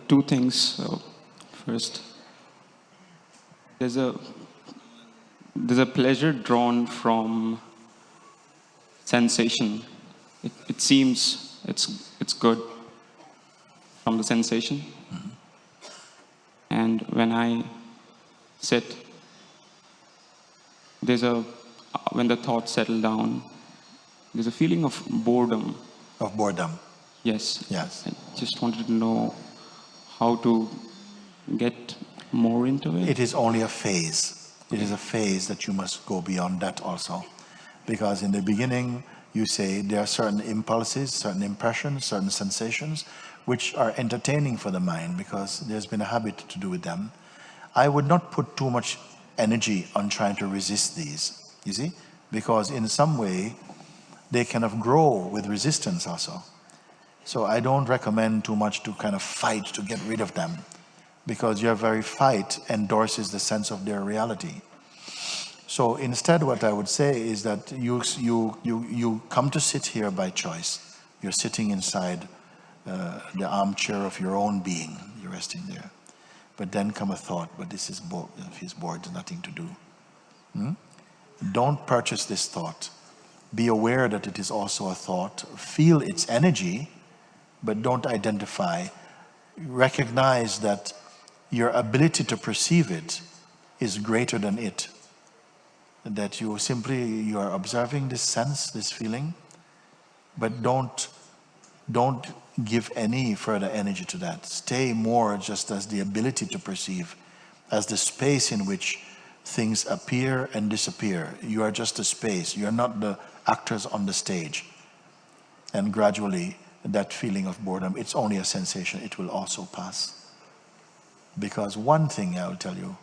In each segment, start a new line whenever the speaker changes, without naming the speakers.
Two things. First, there's a there's a pleasure drawn from sensation. It seems it's good from the sensation. And when I sit, there's a when the thoughts settle down, there's a feeling of boredom.
Of boredom.
Yes.
Yes.
I just wanted to know how to get more into it.
It is only a phase. It is a phase that you must go beyond that also. Because in the beginning, you say there are certain impulses, certain impressions, certain sensations, which are entertaining for the mind because there's been a habit to do with them. I would not put too much energy on trying to resist these, you see? Because in some way, they kind of grow with resistance also. So I don't recommend too much to kind of fight to get rid of them, because your very fight endorses the sense of their reality. So instead, what I would say is that you come to sit here by choice. You're sitting inside the armchair of your own being. You're resting there. But then come a thought, but this is bored. If he's bored, there's nothing to do. Don't purchase this thought. Be aware that it is also a thought. Feel its energy, but don't identify. Recognize that your ability to perceive it is greater than it. That you are observing this sense, this feeling, but don't give any further energy to that. Stay more just as the ability to perceive, as the space in which things appear and disappear. You are just a space. You are not the actors on the stage. And gradually, that feeling of boredom, it's only a sensation. It will also pass. Because one thing I will tell you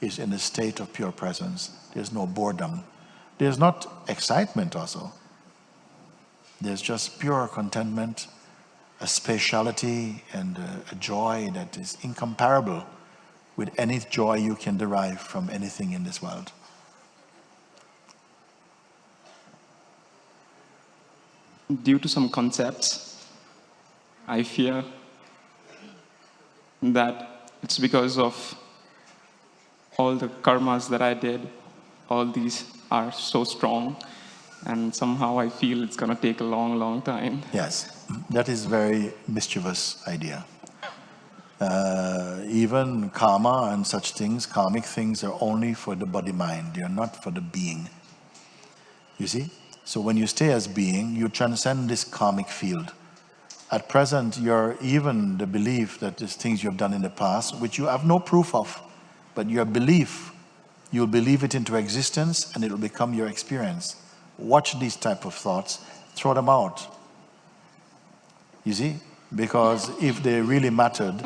is, in a state of pure presence, there's no boredom. There's not excitement also. There's just pure contentment, a spatiality and a joy that is incomparable with any joy you can derive from anything in this world.
Due to some concepts, I fear that it's because of all the karmas that I did. All these are so strong, and somehow I feel it's going to take a long, long time.
Yes, that is very mischievous idea. Even karma and such things, karmic things, are only for the body-mind. They are not for the being. You see? So when you stay as being, you transcend this karmic field. At present, you're even the belief that there's things you have done in the past, which you have no proof of, but your belief, you'll believe it into existence and it'll become your experience. Watch these type of thoughts, throw them out. You see? Because if they really mattered,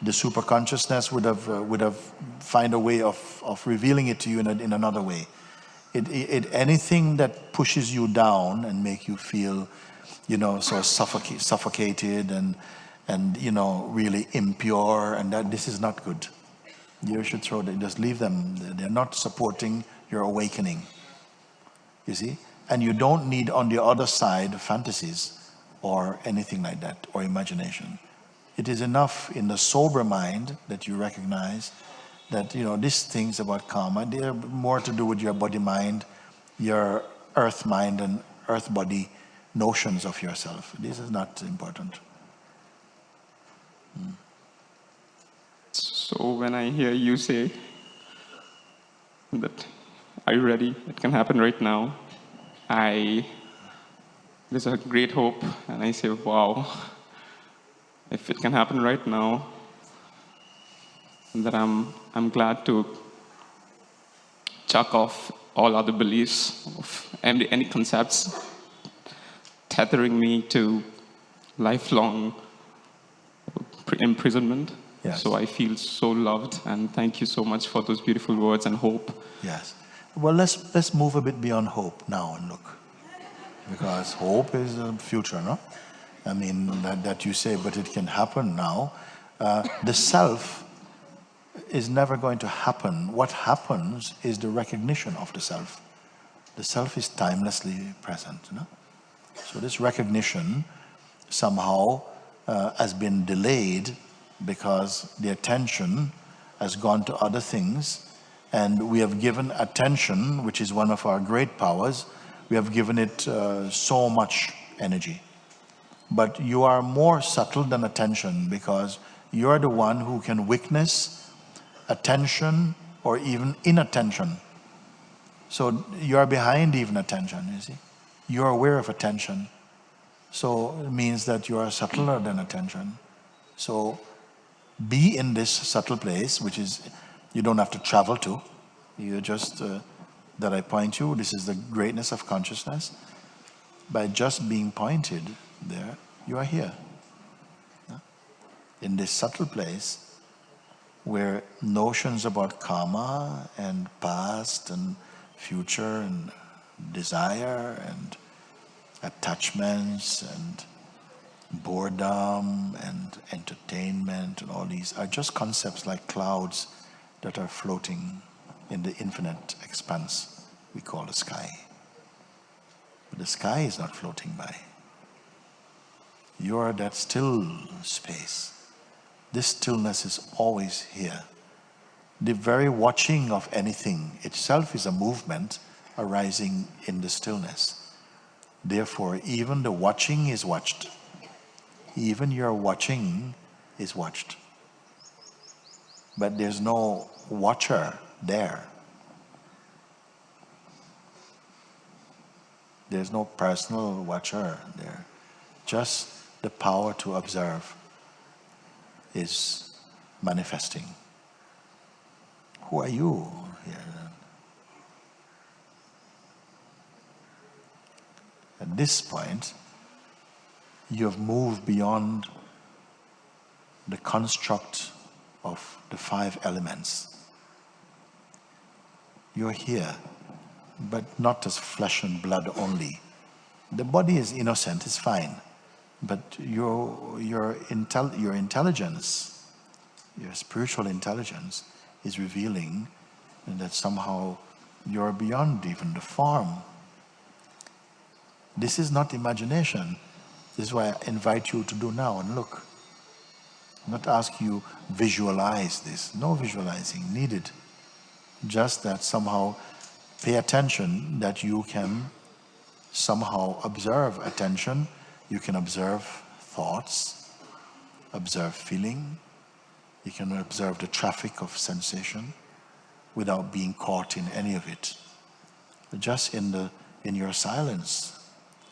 the superconsciousness would have find a way of revealing it to you in another way. Anything that pushes you down and make you feel, so suffocated and really impure, and that this is not good. You should just leave them. They're not supporting your awakening. You see? And you don't need on the other side fantasies or anything like that, or imagination. It is enough in the sober mind that you recognize that, these things about karma, they're more to do with your body mind, your earth mind and earth body notions of yourself. This is not important.
So when I hear you say that, are you ready? It can happen right now. There's a great hope, and I say, wow, if it can happen right now, that I'm glad to chuck off all other beliefs of any concepts tethering me to lifelong imprisonment.
Yes.
So I feel so loved, and thank you so much for those beautiful words and hope.
Yes. Well, let's move a bit beyond hope now and look, because hope is a future, no? I mean that you say, but it can happen now. The self is never going to happen. What happens is the recognition of the self. The self is timelessly present, no? So this recognition somehow has been delayed because the attention has gone to other things, and we have given attention, which is one of our great powers, we have given it so much energy. But you are more subtle than attention, because you are the one who can witness attention or even inattention. So you are behind even attention, you see. You are aware of attention. So it means that you are subtler than attention. So be in this subtle place, which is, you don't have to travel to. You just, that I point you, this is the greatness of consciousness. By just being pointed there, you are here. In this subtle place where notions about karma and past and future and desire and attachments and boredom and entertainment and all these are just concepts like clouds that are floating in the infinite expanse we call the sky. But the sky is not floating by. You are that still space. This stillness is always here. The very watching of anything itself is a movement arising in the stillness. Therefore, even the watching is watched. Even your watching is watched. But there's no watcher there. There's no personal watcher there. Just the power to observe is manifesting. Who are you here then? At this point, you have moved beyond the construct of the 5 elements. You're here, but not as flesh and blood only. The body is innocent, it's fine. But your intelligence, your spiritual intelligence is revealing that somehow you're beyond even the form. This is not imagination. This is why I invite you to do now and look. Not ask you visualize this. No visualizing needed. Just that somehow pay attention, that you can somehow observe attention. You can observe thoughts, observe feeling. You can observe the traffic of sensation without being caught in any of it. Just in your silence,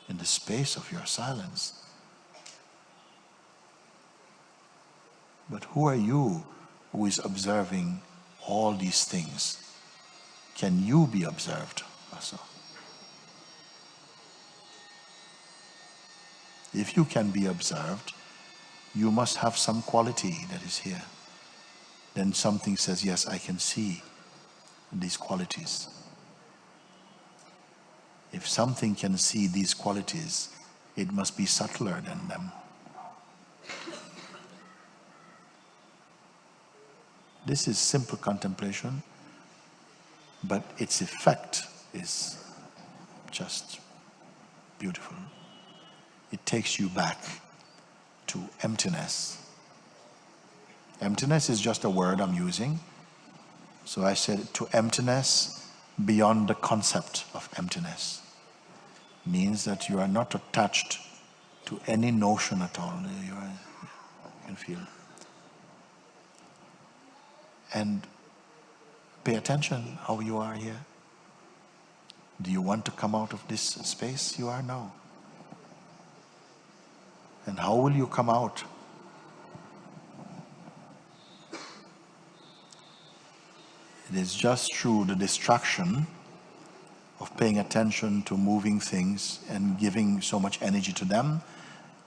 in the space of your silence. But who are you who is observing all these things? Can you be observed also? If you can be observed, you must have some quality that is here. Then something says, yes, I can see these qualities. If something can see these qualities, it must be subtler than them. This is simple contemplation, but its effect is just beautiful. It takes you back to emptiness. Emptiness is just a word I'm using. So I said to emptiness beyond the concept of emptiness. Means that you are not attached to any notion at all. You can feel. And pay attention how you are here. Do you want to come out of this space you are now? And how will you come out? It is just through the distraction of paying attention to moving things and giving so much energy to them.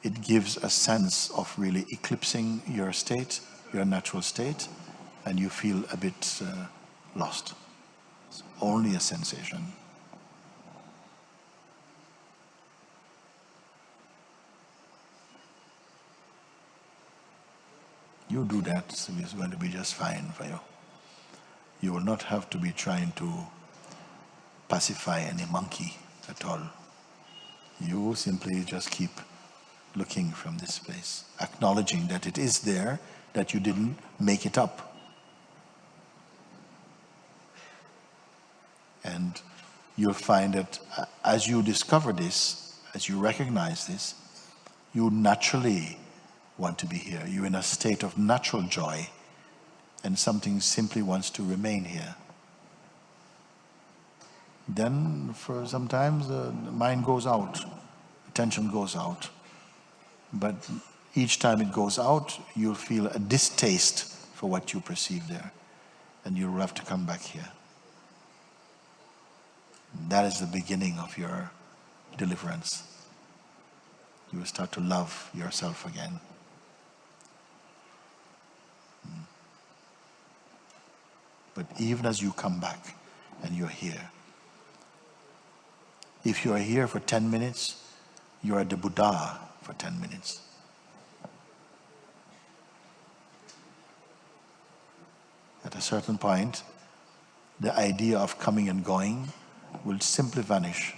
It gives a sense of really eclipsing your state, your natural state, and you feel a bit lost. It's only a sensation. You do that, it's going to be just fine for you. You will not have to be trying to pacify any monkey at all. You simply just keep looking from this place, acknowledging that it is there, that you didn't make it up. And you'll find that as you discover this, as you recognize this, you naturally want to be here. You're in a state of natural joy, and something simply wants to remain here. Then for sometimes the mind goes out, attention goes out. But each time it goes out, you'll feel a distaste for what you perceive there. And you'll have to come back here. That is the beginning of your deliverance. You will start to love yourself again. But even as you come back and you're here, if you are here for 10 minutes, you are the Buddha for 10 minutes. At a certain point, the idea of coming and going will simply vanish.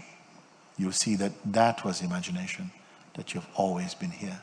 You'll see that that was imagination, that you've always been here.